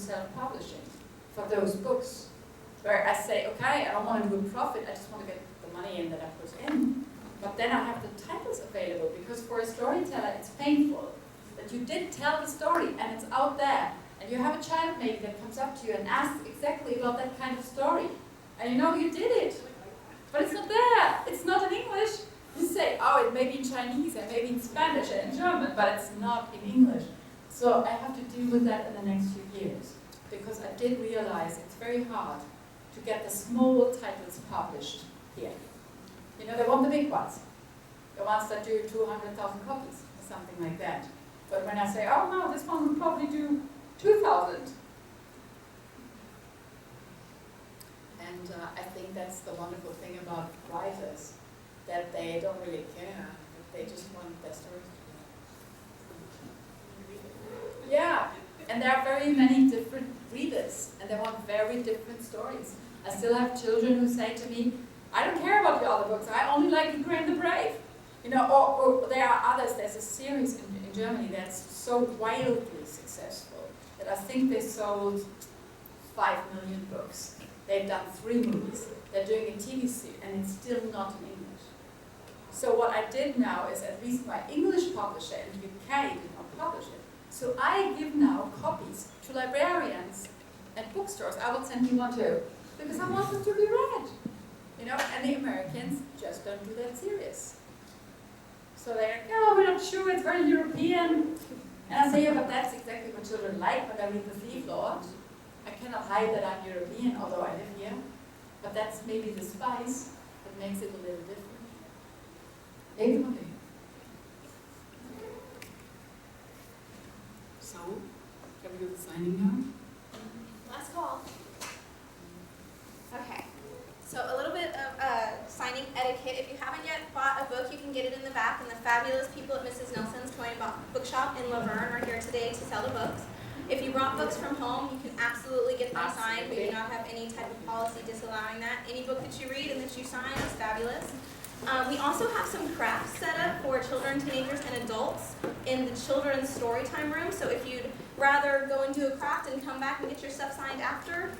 self-publishing for those books. Where I say, okay, I don't want to do a profit, I just want to get the money in that I put in. But then I have the titles available, because for a storyteller it's painful that you did tell the story and it's out there. And you have a child maybe that comes up to you and asks exactly about that kind of story. And you know you did it, but it's not there. It's not in English. You say, oh, it may be in Chinese, and maybe in Spanish and in German, but it's not in English. So I have to deal with that in the next few years, because I did realize it's very hard to get the small titles published here. You know, they want the big ones. The ones that do 200,000 copies, or something like that. But when I say, oh no, this one will probably do 2,000. And I think that's the wonderful thing about writers, that they don't really care. They just want their stories to be. Yeah, and there are very many different readers, and they want very different stories. I still have children who say to me, I don't care about the other books, I only like Ukraine the Brave. You know, or there are others, there's a series in Germany that's so wildly successful that I think they sold 5 million books. They've done 3 movies. They're doing a TV series, and it's still not in English. So what I did now is, at least my English publisher in the UK did not publish it. So I give now copies to librarians and bookstores. I will send you one too, because I want them to be read. You know, and the Americans just don't do that serious. So they're like, oh, we're not sure, it's very European. And I say, yeah, but that's exactly what children like when I read the leaflet. I cannot hide that I'm European, although I live here. But that's maybe the spice that makes it a little different. Exactly. So, can we do the signing now? Last call. Okay. So a little bit of signing etiquette. If you haven't yet bought a book, you can get it in the back, and the fabulous people at Mrs. Nelson's Toy and Bookshop in Laverne are here today to sell the books. If you brought books from home, you can absolutely get them signed. We do not have any type of policy disallowing that. Any book that you read and that you sign is fabulous. We also have some crafts set up for children, teenagers, and adults in the children's storytime room. So if you'd rather go and do a craft and come back and get your stuff signed after,